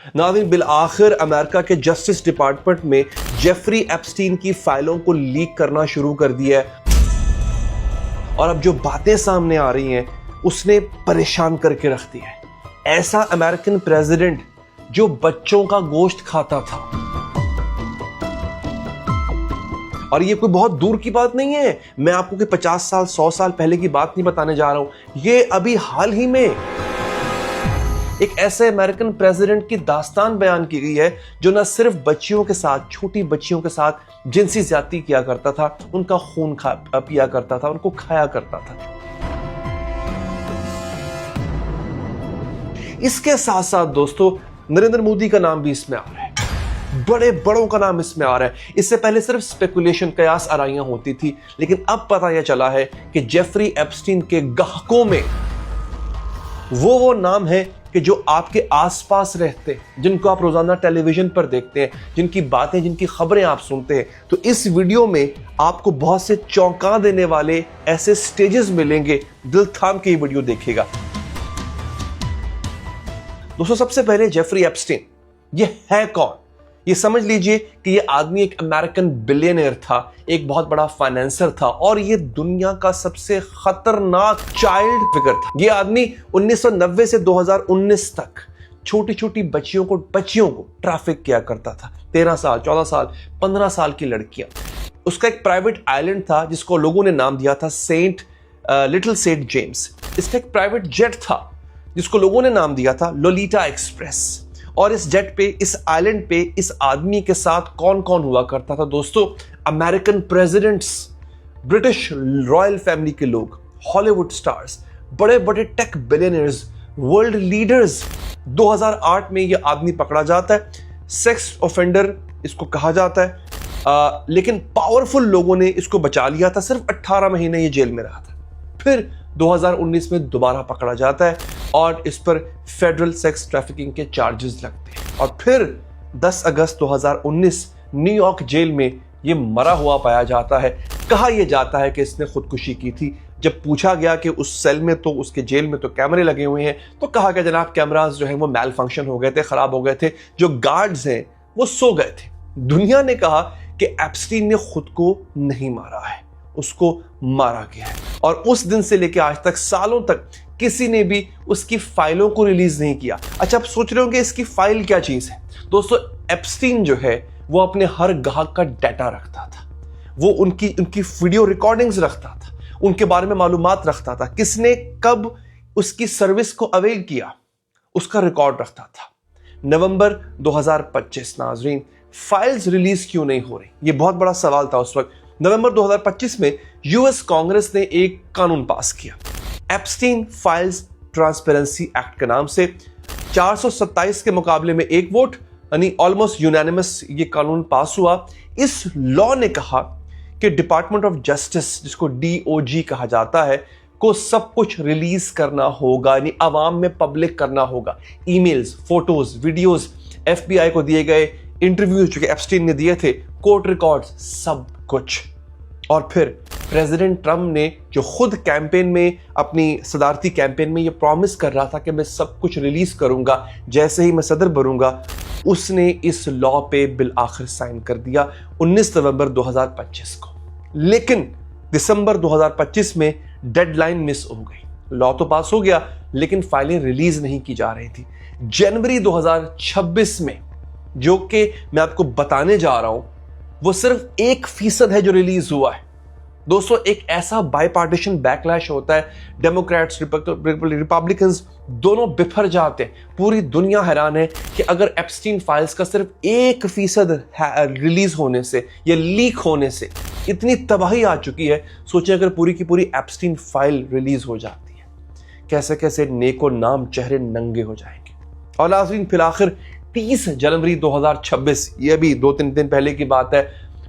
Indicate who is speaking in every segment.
Speaker 1: नाज़रीन, बिल आखिर अमेरिका के जस्टिस डिपार्टमेंट में जेफरी एप्स्टीन की फाइलों को लीक करना शुरू कर दिया है और अब जो बातें सामने आ रही हैं उसने परेशान करके रख दिया है। ऐसा अमेरिकन प्रेसिडेंट जो बच्चों का गोश्त खाता था, और ये कोई बहुत दूर की बात नहीं है। मैं आपको कि 50 साल 100 साल पहले की बात नहीं बताने जा रहा हूं, ये अभी हाल ही में एक ऐसे अमेरिकन प्रेसिडेंट की दास्तान बयान की गई है जो न सिर्फ बच्चियों के साथ, छोटी बच्चियों के साथ जिनसी ज्यादती किया करता था, उनका खून पिया करता था, उनको खाया करता था। इसके साथ साथ दोस्तों नरेंद्र मोदी का नाम भी इसमें आ रहा है, बड़े बड़ों का नाम इसमें आ रहा है। इससे पहले सिर्फ स्पेकुलेशन, कयास आराइयां होती थी, लेकिन अब पता यह चला है कि जेफरी एप्स्टीन के गाहकों में वो नाम है कि जो आपके आसपास रहते हैं, जिनको आप रोजाना टेलीविजन पर देखते हैं, जिनकी बातें, जिनकी खबरें आप सुनते हैं। तो इस वीडियो में आपको बहुत से चौंका देने वाले ऐसे स्टेजेस मिलेंगे, दिल थाम के ये वीडियो देखिएगा। दोस्तों, सबसे पहले जेफरी एप्स्टीन, ये है कौन? ये समझ लीजिए कि ये आदमी एक अमेरिकन बिलियनियर था, एक बहुत बड़ा फाइनेंसर था और ये दुनिया का सबसे खतरनाक चाइल्ड फिगर था। ये आदमी 1990 से 2019 तक छोटी छोटी बच्चियों को ट्रैफिक किया करता था। 13 साल, 14 साल, 15 साल की लड़कियां। उसका एक प्राइवेट आइलैंड था जिसको लोगों ने नाम दिया था लिटिल सेंट जेम्स। इसका एक प्राइवेट जेट था जिसको लोगों ने नाम दिया था लोलीटा एक्सप्रेस। और इस जेट पे, इस आइलैंड पे इस आदमी के साथ कौन कौन हुआ करता था दोस्तों? American presidents, British royal family के लोग, हॉलीवुड स्टार्स, बड़े बड़े टेक बिलियनियर्स, वर्ल्ड लीडर्स। 2008 में यह आदमी पकड़ा जाता है, सेक्स ऑफेंडर इसको कहा जाता है, लेकिन पावरफुल लोगों ने इसको बचा लिया था। सिर्फ 18 महीने ये जेल में रहा था। फिर 2019 में दोबारा पकड़ा जाता है और इस पर फेडरल सेक्स ट्रैफिकिंग के चार्जेस लगते हैं। और फिर 10 अगस्त 2019 न्यूयॉर्क जेल में ये मरा हुआ पाया जाता है। कहा यह जाता है कि इसने खुदकुशी की थी। जब पूछा गया कि उस सेल में तो, उसके जेल में तो कैमरे लगे हुए हैं, तो कहा कि जनाब कैमरास जो है वो मैल फंक्शन हो गए थे, खराब हो गए थे, जो गार्ड्स हैं वो सो गए थे। दुनिया ने कहा कि एप्स्टीन ने खुद को नहीं मारा है, उसको मारा गया है। और उस दिन से लेकर आज तक, सालों तक किसी ने भी उसकी फाइलों को रिलीज नहीं किया। अच्छा, आप सोच रहे होंगे इसकी फाइल क्या चीज है? दोस्तों, एप्स्टीन जो है वो अपने हर ग्राहक का डाटा रखता था। वो उनकी वीडियो रिकॉर्डिंग्स रखता था, उनके बारे में मालूमात रखता था, किसने कब उसकी सर्विस को अवेल किया, उसका रिकॉर्ड रखता था। नवंबर 2025, नाजरीन, फाइल्स रिलीज क्यों नहीं हो रही? ये बहुत बड़ा सवाल था उस वक्त। नवंबर 2025 में यूएस कांग्रेस ने एक कानून पास किया, एप्स्टीन फाइल्स ट्रांसपेरेंसी एक्ट के नाम से। 427 के मुकाबले में एक वोट, यानी ऑलमोस्ट यूनानिमस ये कानून पास हुआ। इस लॉ ने कहा कि डिपार्टमेंट ऑफ जस्टिस, जिसको DOJ कहा जाता है, को सब कुछ रिलीज करना होगा, यानी आवाम में पब्लिक करना होगा। ईमेल्स, फोटोज, वीडियोस, FBI को दिए गए इंटरव्यूज जो कि एप्स्टीन ने दिए थे, कोर्ट रिकॉर्ड्स, सब कुछ। और फिर प्रेसिडेंट ट्रम्प ने जो खुद कैंपेन में, अपनी सदारती कैंपेन में ये प्रॉमिस कर रहा था कि मैं सब कुछ रिलीज करूंगा जैसे ही मैं सदर बनूंगा, उसने इस लॉ पे बिल आखिर साइन कर दिया 19 नवंबर 2025 को। लेकिन दिसंबर 2025 में डेडलाइन मिस हो गई। लॉ तो पास हो गया लेकिन फाइलें रिलीज नहीं की जा रही थी। जनवरी 2026 में, जो कि मैं आपको बताने जा रहा हूं, वो सिर्फ 1% है जो रिलीज हुआ है। दोस्तों, एक ऐसा बाइपार्टीशन बैकलैश होता है, डेमोक्रेट्स, रिपब्लिकन्स दोनों बिफर जाते हैं। पूरी दुनिया हैरान है कि अगर एप्स्टीन फाइल्स का सिर्फ 1% रिलीज होने से या लीक होने से इतनी तबाही आ चुकी है, सोचिए अगर पूरी की पूरी एप्स्टीन फाइल रिलीज हो जाती है, कैसे कैसे नेको नाम चेहरे नंगे हो जाएंगे। और नाज़रीन, फिर आखिर 30 जनवरी 2026, ये अभी 2-3 दिन पहले की बात है,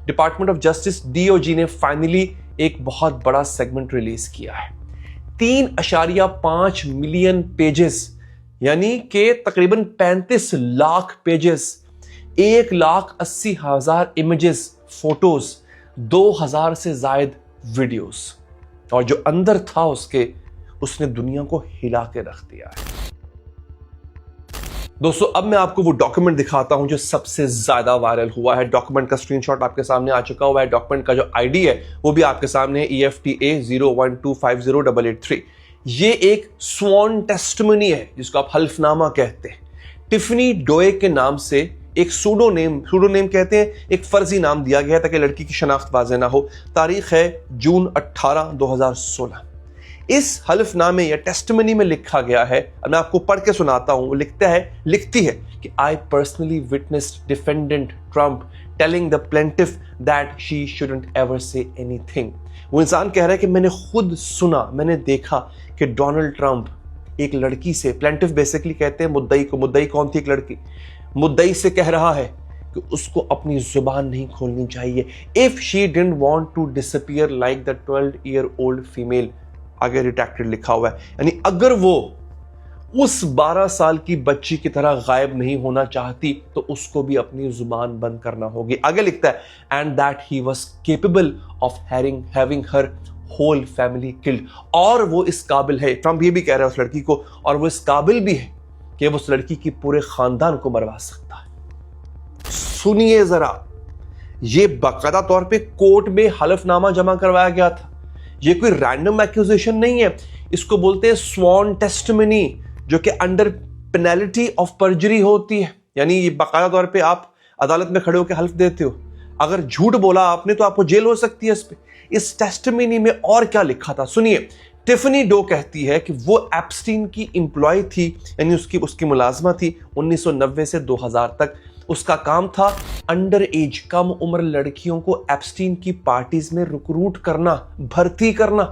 Speaker 1: डिपार्टमेंट ऑफ जस्टिस DOJ ने फाइनली एक बहुत बड़ा सेगमेंट रिलीज किया है। 3.5 मिलियन पेजेस, यानी कि तकरीबन 35 लाख पेजेस, 1,80,000 इमेजेस, फोटोज, 2000 से जायद वीडियोस, और जो अंदर था उसने दुनिया को हिला के रख दिया है। दोस्तों अब मैं आपको वो डॉक्यूमेंट दिखाता हूं जो सबसे ज्यादा वायरल हुआ है। डॉक्यूमेंट का स्क्रीनशॉट आपके सामने आ चुका हुआ है। डॉक्यूमेंट का जो आईडी है वो भी आपके सामने है, EFTA 012508883। ये एक स्वॉन टेस्टिमनी है जिसको आप हल्फनामा कहते हैं। टिफनी डोए के नाम से एक सूडोनेम कहते हैं, एक फर्जी नाम दिया गया है ताकि लड़की की शनाख्त वाज़ेह ना हो। तारीख है जून 18, 2016। इस हल्फनामे या टेस्टिमनी में लिखा गया है, मैं आपको पढ़ के सुनाता हूं। लिखती है कि I personally witnessed defendant Trump telling the plaintiff that she shouldn't ever say anything. वो इंसान कह रहा है कि मैंने खुद सुना, मैंने देखा कि डोनाल्ड ट्रंप एक लड़की से, प्लेंटिफ बेसिकली कहते हैं मुद्दई को, मुद्दई कौन थी? एक लड़की। मुद्दई से कह रहा है कि उसको अपनी जुबान नहीं खोलनी चाहिए। If she didn't want to disappear like the 12-year-old female, आगे रिट्रैक्टेड लिखा हुआ है, यानी अगर वो उस 12 साल की बच्ची की तरह गायब नहीं होना चाहती तो उसको भी अपनी जुबान बंद करना होगी। आगे लिखता है and that he was capable of having her whole family killed, और वो इस काबिल है, ट्रंप ये भी कह रहा है उस लड़की को, और वो इस काबिल भी है कि वो उस लड़की की पूरे खानदान को मरवा सकता है। सुनिए जरा, ये बाकायदा तौर पे कोर्ट में हलफनामा जमा करवाया गया था। ये कोई रैंडम एक्यूजेशन नहीं है, इसको बोलते हैं स्वॉन टेस्टिमनी, जो कि अंडर पेनल्टी ऑफ परजरी होती है। यानी ये बाकायदा तौर पे आप अदालत में खड़े होकर हल्फ देते हो, अगर झूठ बोला आपने तो आपको जेल हो सकती है। इस टेस्टिमनी में और क्या लिखा था सुनिए। टिफनी डो कहती है कि वो एप्स्टीन की एम्प्लॉय थी, यानी उसकी मुलाजमा थी 1990 से 2000 तक। उसका काम था अंडर एज, कम उम्र लड़कियों को एप्स्टीन की पार्टीज में रिक्रूट करना, भर्ती करना।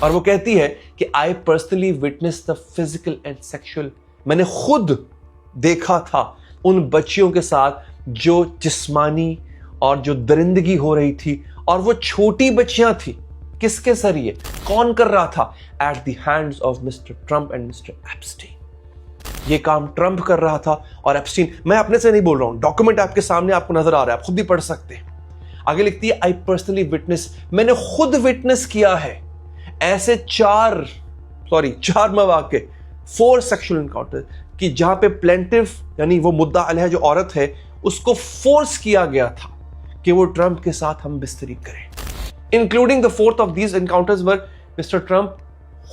Speaker 1: और वो कहती है कि I personally witness the physical and sexual, मैंने खुद देखा था उन बच्चियों के साथ जो जिस्मानी और जो दरिंदगी हो रही थी, और वो छोटी बच्चियां थी। किसके जरिए, कौन कर रहा था? At the hands of mister Trump and mister Epstein. ये काम ट्रंप कर रहा था और एप्स्टीन, मैं अपने से नहीं बोल रहा हूं, डॉक्यूमेंट आपके सामने आपको नजर आ रहा है, आप खुद भी पढ़ सकते हैं। आगे लिखती है आई पर्सनली विटनेस, मैंने खुद विटनेस किया है ऐसे चार मवाके, 4 सेक्सुअल एनकाउंटर, कि जहां पे प्लेंटिफ यानी वो मुद्दा अलैह जो औरत है उसको फोर्स किया गया था कि वो ट्रंप के साथ हम बिस्तरी करें। Including the 4th of these encounters were mister Trump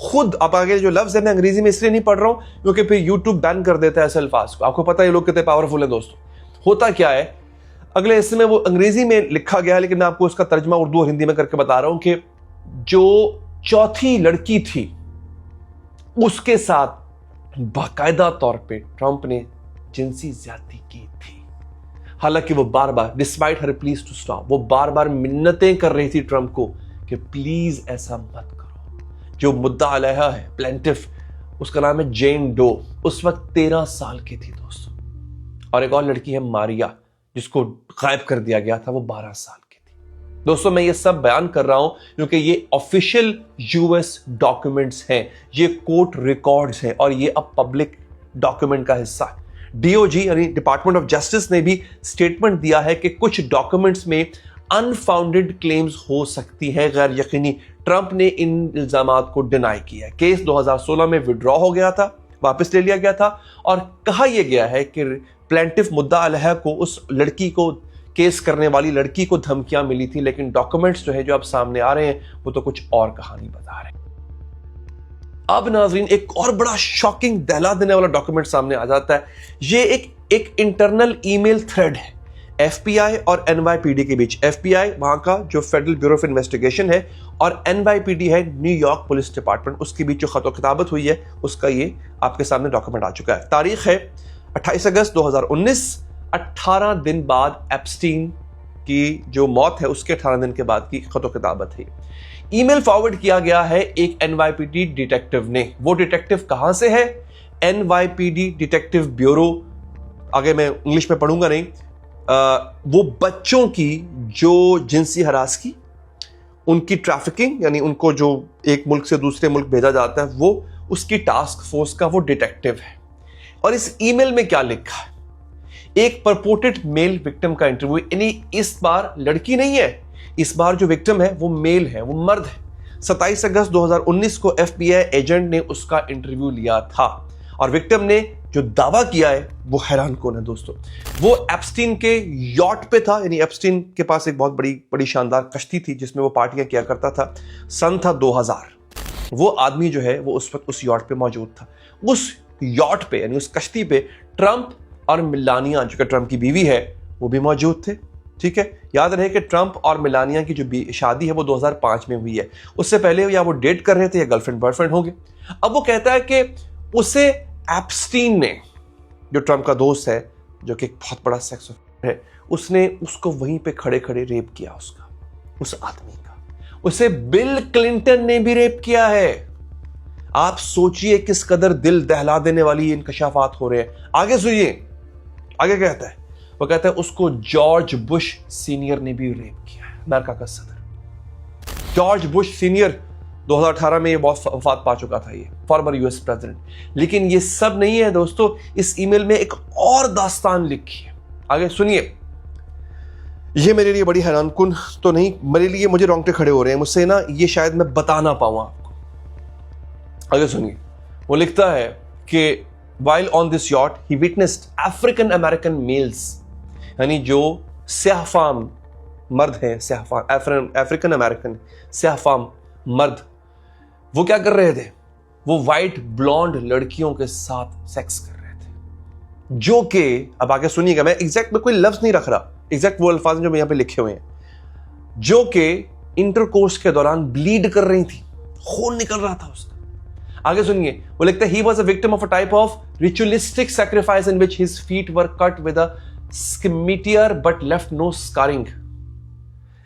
Speaker 1: खुद। अब आगे जो लफ्ज है मैं अंग्रेजी में इसलिए नहीं पढ़ रहा हूं क्योंकि फिर यूट्यूब बैन कर देता है ऐसे अल्फाज को। आपको पता है ये लोग कितने पावरफुल हैं दोस्तों। होता क्या है, अगले हिस्से में वो अंग्रेजी में लिखा गया है, लेकिन मैं आपको उसका तर्जमा उर्दू और हिंदी में करके बता रहा हूं कि जो चौथी लड़की थी उसके साथ बाकायदा तौर पे ट्रंप ने जिनसी ज्यादती की थी। हालांकि वो बार बार, despite her please to stop, वो बार बार मिन्नतें कर रही थी ट्रंप को कि प्लीज ऐसा मत करो। जो मुद्दा अलैहा है प्लेंटिफ, उसका नाम है जेन डो, उस वक्त 13 साल की थी दोस्तों। और एक और लड़की है मारिया जिसको गायब कर दिया गया था, वो 12 साल की थी। दोस्तों मैं ये सब बयान कर रहा हूं क्योंकि ये ऑफिशियल यूएस डॉक्यूमेंट्स हैं, ये कोर्ट रिकॉर्ड्स हैं और ये अब पब्लिक डॉक्यूमेंट का हिस्सा है। डीओजी यानी डिपार्टमेंट ऑफ जस्टिस ने भी स्टेटमेंट दिया है कि कुछ डॉक्यूमेंट्स में अनफाउंडेड क्लेम्स हो सकती है, गैर यकीनी। ट्रंप ने इन इल्जामात को डिनाई किया है। केस 2016 में विड्रॉ हो गया था, वापस ले लिया गया था और कहा यह गया है कि प्लेंटिफ मुद्दा अलैहा को, उस लड़की को, केस करने वाली लड़की को धमकियां मिली थी, लेकिन डॉक्यूमेंट्स जो है जो अब सामने आ रहे हैं वो तो कुछ और कहानी बता रहे हैं। अब नाज़रीन एक और बड़ा शॉकिंग, दहला देने वाला डॉक्यूमेंट सामने आ जाता है। ये एक इंटरनल ईमेल थ्रेड है एफबीआई और एनवाईपीडी के बीच। एफबीआई वहां का जो फेडरल ब्यूरो ऑफ इन्वेस्टिगेशन है और एनवाईपीडी है न्यूयॉर्क पुलिस डिपार्टमेंट, उसके बीच जो खतो किताबत हुई है उसका ये आपके सामने डॉक्यूमेंट आ चुका है। तारीख है 28 अगस्त 2019, 18 दिन बाद एप्स्टीन की जो मौत है उसके 18 दिन के बाद की खतो किताबत है। ईमेल फॉरवर्ड किया गया है एक एनवाईपीडी डिटेक्टिव ने। वो डिटेक्टिव कहां से है? एनवाईपीडी डिटेक्टिव ब्यूरो, आगे मैं इंग्लिश में पढ़ूंगा नहीं, वो बच्चों की जो जिनसी हरासगी, उनकी ट्रैफिकिंग, यानी उनको जो एक मुल्क से दूसरे मुल्क भेजा जाता है, वो उसकी टास्क फोर्स का वो डिटेक्टिव है। और इस ईमेल में क्या लिखा है? एक परपोर्टेड मेल विक्टिम का इंटरव्यू, यानी इस बार लड़की नहीं है, इस बार जो विक्टिम है वो मेल है, वो मर्द है। 27 अगस्त 2019 को एफबीआई एजेंट ने उसका इंटरव्यू लिया था और विक्टिम ने जो दावा किया है वो हैरान कौन है दोस्तों। वो एप्स्टीन के यॉट पे था, यानी एप्स्टीन के पास एक बहुत बड़ी बड़ी शानदार कश्ती थी जिसमें वो पार्टियां किया करता था। सन था 2000। वो आदमी जो है वो उस वक्त उस यॉट पे मौजूद था। उस यॉट पे यानी उस कश्ती पे ट्रंप और मिलानिया, जो कि ट्रंप की बीवी है, वो भी मौजूद थे। ठीक है, याद रहे कि ट्रंप और मिलानिया की जो शादी है वो 2005 में हुई है। उससे पहले या वो डेट कर रहे थे या गर्लफ्रेंड बॉयफ्रेंड होंगे। अब वो कहता है कि उसे एप्स्टीन ने, जो ट्रंप का दोस्त है, जो कि एक बहुत बड़ा सेक्स ऑफेंडर है, उसने उसको वहीं पे खड़े खड़े रेप किया उसका, उस आदमी का। उसे बिल क्लिंटन ने भी रेप किया है। आप सोचिए किस कदर दिल दहला देने वाली इंकशाफात हो रहे हैं। आगे सुनिए, आगे कहता है, वो कहता है उसको जॉर्ज बुश सीनियर ने भी रेप किया है, अमेरिका का सदर जॉर्ज बुश सीनियर। 2018 में ये वफात पा चुका था, ये फॉर्मर यूएस प्रेसिडेंट। लेकिन ये सब नहीं है दोस्तों, इस ईमेल में एक और दास्तान लिखी है। आगे सुनिए, ये मेरे लिए बड़ी हैरानकुन तो नहीं, मेरे लिए मुझे रोंगटे खड़े हो रहे हैं, मुझसे ना ये शायद मैं बता ना पाऊं आपको। आगे सुनिए, वो लिखता है कि while on this yacht he witnessed African American males, यानी जो स्याहफाम मर्द हैं, अफ्रीकन अमेरिकन स्याहफाम मर्द, वो क्या कर रहे थे? वो वाइट ब्लॉन्ड लड़कियों के साथ सेक्स कर रहे थे, जो कि, अब आगे सुनिएगा, मैं एग्जैक्ट में कोई लफ्ज नहीं रख रहा, एग्जैक्ट वो अल्फाज जो यहां पे लिखे हुए हैं, जो कि इंटरकोर्स के दौरान ब्लीड कर रही थी, खून निकल रहा था उसका। आगे सुनिए, वो लिखता है he was a victim of a type of ritualistic sacrifice in which his feet were cut with a scimitar but left no scarring।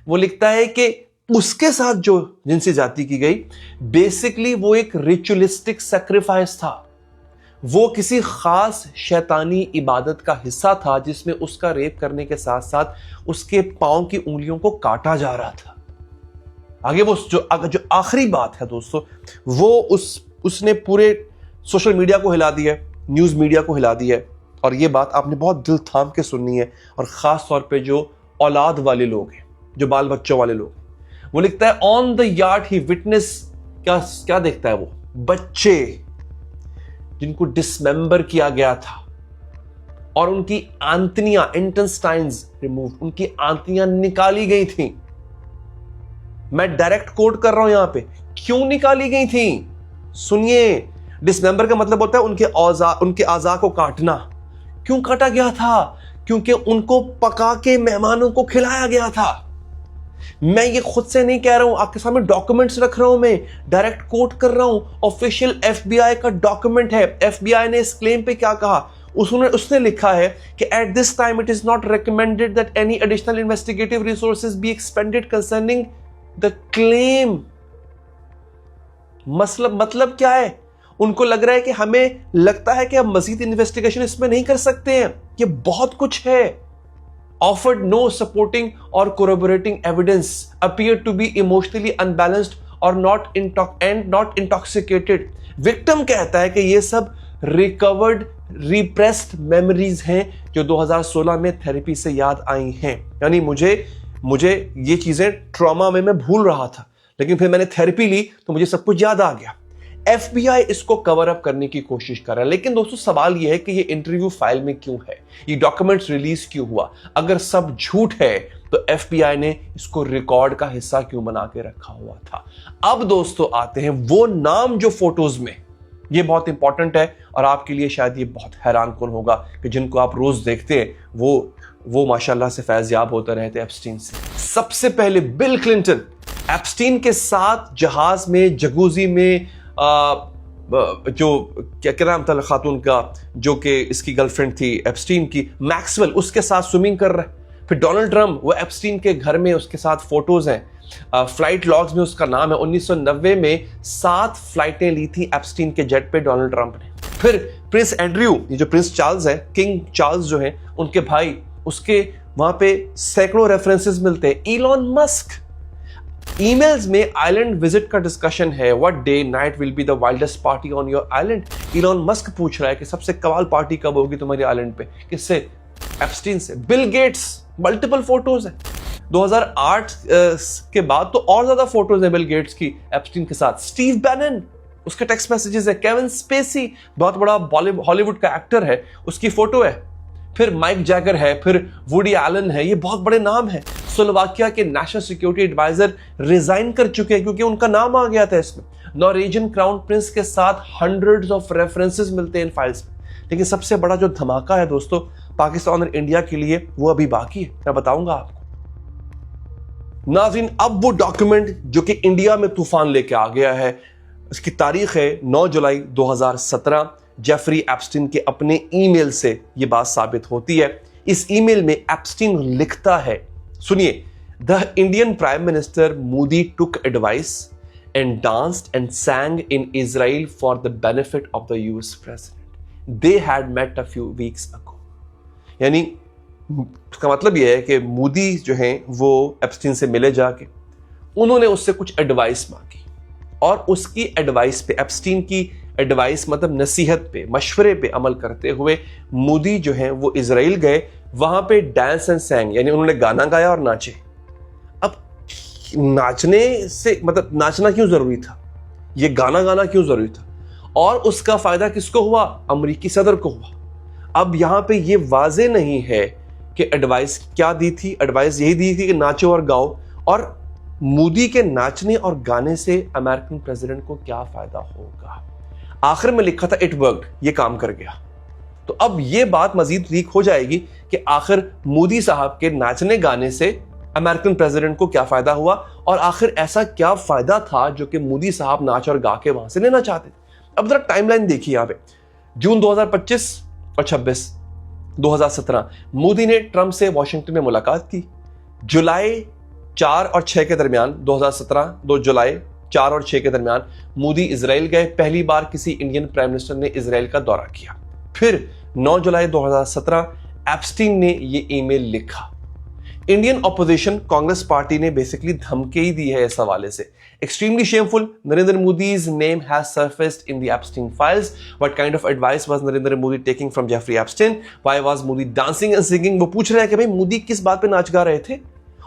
Speaker 1: वो लिखता है कि उसके साथ जो जिनसी जाति की गई, बेसिकली वो एक रिचुअलिस्टिक सैक्रिफाइस था। वो किसी खास शैतानी इबादत का हिस्सा था जिसमें उसका रेप करने के साथ साथ उसके पांव की उंगलियों को काटा जा रहा था। आगे वो जो आखिरी बात है दोस्तों, वो उसने पूरे सोशल मीडिया को हिला दिया, न्यूज मीडिया को हिला दिया, और ये बात आपने बहुत दिल थाम के सुननी है, और खास तौर पे जो औलाद वाले लोग हैं, जो बाल बच्चों वाले लोग। वो लिखता है on the yard he witness, क्या देखता है वो? बच्चे जिनको डिसमेंबर किया गया था और उनकी आंतनियां, इंटेस्टाइन्स रिमूव, उनकी आंतनियां निकाली गई थी। मैं डायरेक्ट कोट कर रहा हूं यहां पे, क्यों निकाली गई थी सुनिए। डिसमेंबर का मतलब होता है उनके आज़ा को काटना। क्यों काटा गया था? क्योंकि उनको पका के मेहमानों को खिलाया गया था। मैं ये खुद से नहीं कह रहा हूं, आपके सामने डॉक्यूमेंट्स रख रहा हूं, मैं डायरेक्ट कोट कर रहा हूं। ऑफिशियल एफबीआई का डॉक्यूमेंट है। एफबीआई ने इस क्लेम पे क्या कहा, उसने लिखा है कि at this time it is not recommended that any additional investigative resources be expanded concerning the claim. मतलब क्या है? उनको लग रहा है कि हमें लगता है कि हम मजीद इन्वेस्टिगेशन इसमें नहीं कर सकते हैं, ये बहुत कुछ है। ऑफर्ड नो सपोर्टिंग और corroborating evidence, appear to be emotionally unbalanced और नॉट इंटॉक्सिकेटेड। विक्टिम कहता है कि ये सब रिकवर्ड रिप्रेस्ड मेमोरीज हैं जो 2016 में थेरेपी से याद आई हैं। यानी मुझे ये चीजें ट्रॉमा में मैं भूल रहा था, लेकिन फिर मैंने थेरेपी ली तो मुझे सब कुछ याद आ गया। एफबीआई इसको कवर अप करने की कोशिश कर रहा है, लेकिन दोस्तों सवाल यह है कि ये इंटरव्यू फाइल में क्यों है, ये डॉक्यूमेंट्स रिलीज क्यों हुआ? अगर सब झूठ है तो एफबीआई ने इसको रिकॉर्ड का हिस्सा क्यों बना के रखा हुआ था? अब दोस्तों आते हैं वो नाम जो फोटोज में, ये बहुत इंपॉर्टेंट है और आपके लिए शायद ये बहुत हैरानकुन होगा कि जिनको आप रोज देखते हैं वो माशाल्लाह से फैज़याब होते रहते एप्स्टीन से। सबसे पहले बिल क्लिंटन एप्स्टीन के साथ जहाज में, जगूजी में, जो क्या नाम था खातून का जो कि इसकी गर्लफ्रेंड थी एप्स्टीन की, मैक्सवेल, उसके साथ स्विमिंग कर रहा है। फिर डोनाल्ड ट्रंप, वो एप्स्टीन के घर में उसके साथ फोटोज हैं। फ्लाइट लॉग्स में उसका नाम है। 1990 में 7 फ्लाइटें ली थी एप्स्टीन के जेट पे डोनाल्ड ट्रंप ने। फिर प्रिंस एंड्रयू, ये जो प्रिंस चार्ल्स है, किंग चार्ल्स जो है, उनके भाई, उसके वहां पे सैकड़ों रेफरेंसेस मिलते हैं। इलॉन मस्क, ईमेल्स में आइलैंड विजिट का डिस्कशन है। What day night will be the wildest party on your island? Elon Musk पूछ रहा है कि सबसे कमाल पार्टी कब होगी तुम्हारे आइलैंड पे? किससे? एप्स्टीन से। बिल गेट्स, मल्टीपल फोटोज है। 2008 के बाद तो और ज्यादा फोटोज है बिल गेट्स की एप्स्टीन के साथ। स्टीव बैनन, उसके टेक्स्ट मैसेजेस है। केविन स्पेसी बहुत बड़ा हॉलीवुड का एक्टर है, उसकी फोटो है। फिर माइक जैगर है, फिर वुडी एलन है, ये बहुत बड़े नाम है। स्लोवाकिया के नेशनल सिक्योरिटी एडवाइजर रिजाइन कर चुके हैं क्योंकि उनका नाम आ गया था इसमें। नॉर्वेजियन क्राउन प्रिंस के साथ हंड्रेड्स ऑफ रेफरेंसेस मिलते हैं इन फाइल्स में। लेकिन सबसे बड़ा जो धमाका है दोस्तों पाकिस्तान और इंडिया के लिए, वो अभी बाकी है, मैं बताऊंगा आपको। नाज़रीन, अब वो डॉक्यूमेंट जो कि इंडिया में तूफान लेके आ गया है, इसकी तारीख है 9 जुलाई 2017। जेफरी एप्स्टीन के अपने ईमेल से ये बात साबित होती है। इस ईमेल में एप्स्टीन लिखता है, सुनिए, the Indian prime minister Modi took advice and danced and sang in Israel for the benefit of the US president. They had met a few weeks ago. यानी इसका मतलब यह है कि मोदी जो हैं वो एप्स्टीन से मिले जाके, उन्होंने उससे कुछ एडवाइस मांगी और उसकी एडवाइस पे, एप्स्टीन की एडवाइस मतलब नसीहत पे, मशवरे पे अमल करते हुए मोदी जो हैं वो इजराइल गए। वहां पे डांस एंड सैंग यानी उन्होंने गाना गाया और नाचे। नाचने से मतलब नाचना क्यों जरूरी था, ये गाना गाना क्यों जरूरी था, और उसका फायदा किसको हुआ? अमेरिकी सदर को हुआ। अब यहां पे ये वाजे नहीं है कि एडवाइस क्या दी थी। एडवाइस यही दी थी कि नाचो और गाओ, और मोदी के नाचने और गाने से अमेरिकन प्रेसिडेंट को क्या फायदा होगा। आखिर में लिखा था इट वर्कड, ये काम कर गया। तो अब ये बात मजीद लीक हो जाएगी कि आखिर मोदी साहब के नाचने गाने से अमेरिकन प्रेसिडेंट को क्या फायदा हुआ, और आखिर ऐसा क्या फायदा था जो कि मोदी साहब नाच और गा के वहां से लेना चाहते थे। अब जरा टाइमलाइन देखिए यहां पे, जून 2025 और 26 2017 मोदी ने ट्रंप से वॉशिंगटन में मुलाकात की। जुलाई 4 और 6 के दरमियान 2017 2 जुलाई 4 और 6 के दरमियान मोदी इजराइल गए। पहली बार किसी इंडियन प्राइम मिनिस्टर ने इजराइल का दौरा किया। फिर 9 जुलाई 2017 एप्स्टीन ने ये ईमेल लिखा। इंडियन ऑपोजिशन कांग्रेस पार्टी ने बेसिकली धमकी ही दी है इस हवाले से। Extremely shameful, Narendra Modi's name has surfaced in the Epstein files. What kind of advice was Narendra Modi taking from Jeffrey Epstein? Why was Modi dancing and singing? वो पूछ रहे हैं कि भाई मोदी किस बात पे नाच गा रहे थे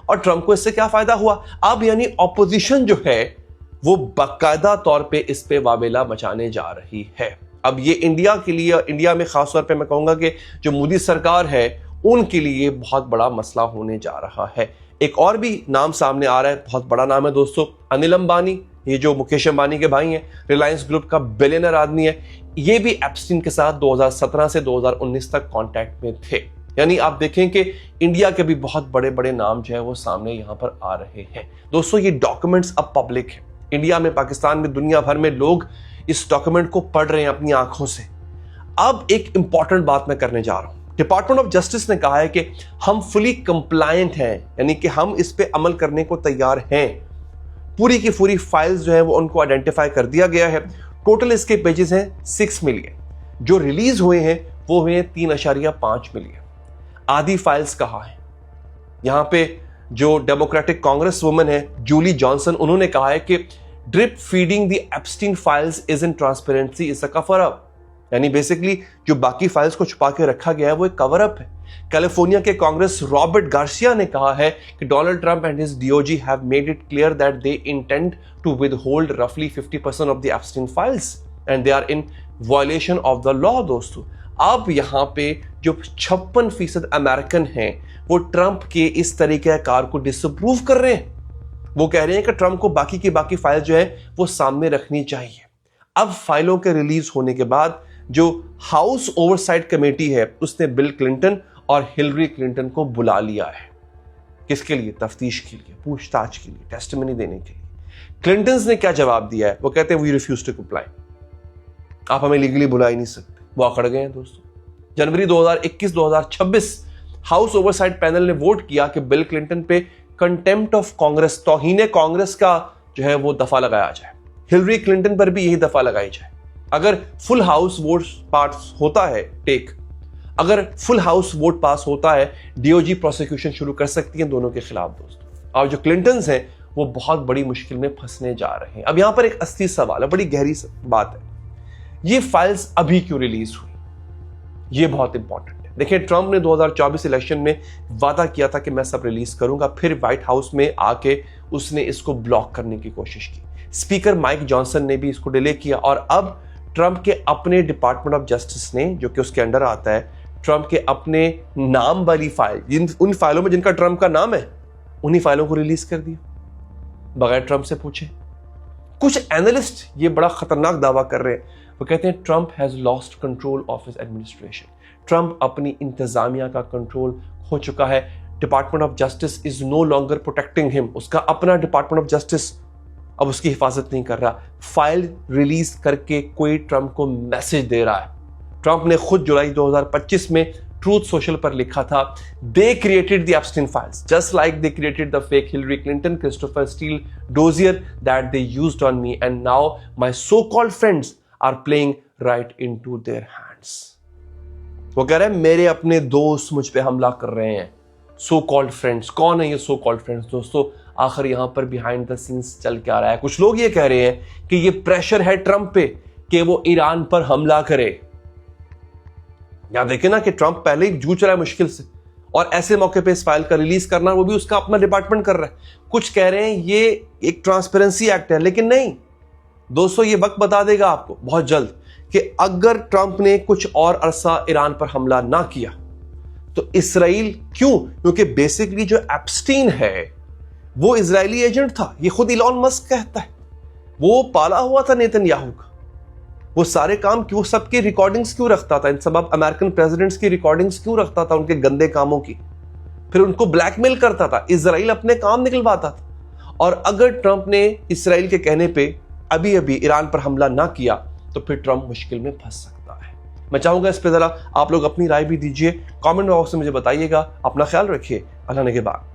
Speaker 1: और ट्रंप को इससे क्या फायदा हुआ। अब यानी ऑपोजिशन जो है वो बाकायदा तौर पे इस पे वावेला मचाने जा रही है। अब ये इंडिया के लिए, इंडिया में खासतौर पे मैं कहूंगा कि जो मोदी सरकार है उनके लिए बहुत बड़ा मसला होने जा रहा है। एक और भी नाम सामने आ रहा है, बहुत बड़ा नाम है दोस्तों, अनिल अंबानी। ये जो मुकेश अंबानी के भाई हैं, रिलायंस ग्रुप का बिलियनर आदमी है, ये भी एप्स्टीन के साथ 2017 से 2019 तक कांटेक्ट में थे। यानी आप देखें कि इंडिया के भी बहुत बड़े बड़े नाम जो है वो सामने यहां पर आ रहे हैं। दोस्तों ये डॉक्यूमेंट्स अब पब्लिक है, इंडिया में, पाकिस्तान में, दुनिया भर में लोग इस डॉक्यूमेंट को पढ़ रहे हैं अपनी आंखों से। अब एक इंपॉर्टेंट बात मैं करने जा रहा हूं। डिपार्टमेंट ऑफ जस्टिस ने कहा है कि हम फुली कंप्लायंट हैं, यानी कि हम इस पे अमल करने को तैयार हैं। पूरी की पूरी फाइल्स जो है वो उनको आइडेंटिफाई कर दिया गया है। टोटल इसके पेजेस हैं 6 मिलियन, जो रिलीज हुए हैं वो हुए 3.5 मिलियन। आधी फाइल्स कहाँ हैं? यहां पे जो डेमोक्रेटिक कांग्रेस वुमन है जूली जॉनसन, उन्होंने कहा है कि drip feeding the Epstein files is in transparency is a cover up, यानी बेसिकली जो बाकी फाइल्स को छुपा के रखा गया है वो एक कवर अप है। कैलिफोर्निया के कांग्रेस रॉबर्ट गार्सिया ने कहा है कि Donald Trump and his DOJ have made it clear that they intend to withhold रफली 50% of the Epstein files and they are in violation of the law. दोस्तों अब यहां पे जो 56% अमेरिकन हैं वो ट्रंप के इस तरीक़ेकार को डिसअप्रूव कर रहे हैं। वो कह रहे हैं कि ट्रंप को बाकी की बाकी फाइल जो है वो सामने रखनी चाहिए। अब फाइलों के रिलीज होने के बाद जो हाउस ओवरसाइट कमेटी है उसने बिल क्लिंटन और हिलरी क्लिंटन को बुला लिया है। किसके लिए? तफ्तीश के लिए, पूछताछ के लिए, टेस्टिमनी देने के लिए। क्लिंटन ने क्या जवाब दिया है? वो कहते हैं वी रिफ्यूज टू कंप्लाई, आप हमें लीगली बुला ही नहीं सकते। वो अकड़ गए हैं दोस्तों। जनवरी 2021-2026 हाउस ओवरसाइट पैनल ने वोट किया कि बिल क्लिंटन पे कंटेम्प्ट ऑफ कांग्रेस, तौहीन कांग्रेस का जो है वो दफा लगाया जाए। हिलरी क्लिंटन पर भी यही दफा लगाई जाए। अगर फुल हाउस वोट पास होता है अगर फुल हाउस वोट पास होता है, डीओजी प्रोसिक्यूशन शुरू कर सकती है दोनों के खिलाफ दोस्तों। और जो क्लिंटन्स हैं वो बहुत बड़ी मुश्किल में फंसने जा रहे हैं। अब यहां पर एक असली सवाल है, बड़ी गहरी बात है, ये फाइल्स अभी क्यों रिलीज हुई? ये बहुत इंपॉर्टेंट है। देखिए, ट्रंप ने 2024 इलेक्शन में वादा किया था कि मैं सब रिलीज करूंगा, फिर व्हाइट हाउस में आके उसने इसको ब्लॉक करने की कोशिश की। स्पीकर माइक जॉनसन ने भी इसको डिले किया और अब ट्रंप के अपने डिपार्टमेंट ऑफ जस्टिस ने, जो कि उसके अंडर आता है, ट्रंप के अपने नाम वाली फाइल, उन फाइलों में जिनका ट्रंप का नाम है, उन्हीं फाइलों को रिलीज कर दिया बगैर ट्रंप से पूछे। कुछ एनालिस्ट ये बड़ा खतरनाक दावा कर रहे हैं, वो कहते हैं Trump has lost control of his administration. Trump अपनी इंतजामिया का कंट्रोल खो चुका है। Department of justice is no longer protecting him. उसका अपना डिपार्टमेंट ऑफ जस्टिस अब उसकी हिफाजत नहीं कर रहा। फाइल रिलीज करके कोई ट्रंप को मैसेज दे रहा है। ट्रंप ने खुद जुलाई 2025 में ट्रूथ सोशल पर लिखा था, they created the Epstein files just like they created the fake Hillary Clinton, Christopher Steele dossier that they used on me and now my so called friends are playing right into their hands. वो कह रहे हैं मेरे अपने दोस्त मुझ पे हमला कर रहे हैं। सो कॉल्ड फ्रेंड्स, कौन है ये सो कॉल्ड फ्रेंड्स दोस्तों? आखिर यहां पर बिहाइंड द सीन्स चल के आ रहा है। कुछ लोग ये कह रहे हैं कि ये प्रेशर है ट्रंप पे कि वो ईरान पर हमला करे। यहां देखें ना कि ट्रंप पहले ही जूझ रहा है मुश्किल से, और ऐसे मौके पे इस फाइल का रिलीज करना वो भी उसका अपना डिपार्टमेंट कर रहा है। कुछ कह रहे हैं ये एक ट्रांसपेरेंसी एक्ट है, लेकिन नहीं दोस्तों, ये वक्त बता देगा आपको बहुत जल्द कि अगर ट्रंप ने कुछ और अरसा ईरान पर हमला ना किया तो इसराइल क्यों? क्योंकि बेसिकली जो एप्स्टीन है वो इजरायली एजेंट था। ये खुद इलॉन मस्क कहता है, वो पाला हुआ था नेतन्याहू का। वो सारे काम क्यों, सबकी रिकॉर्डिंग्स क्यों रखता था, इन सब अमेरिकन प्रेसिडेंट्स की रिकॉर्डिंग्स क्यों रखता था, उनके गंदे कामों की, फिर उनको ब्लैकमेल करता था, इजराइल अपने काम निकलवाता था। और अगर ट्रंप ने इसराइल के कहने पे अभी अभी ईरान पर हमला ना किया तो फिर ट्रंप मुश्किल में फंस सकता है। मैं चाहूंगा इस पे जरा आप लोग अपनी राय भी दीजिए, कमेंट बॉक्स में मुझे बताइएगा। अपना ख्याल रखिए, अल्लाह ने के बाद।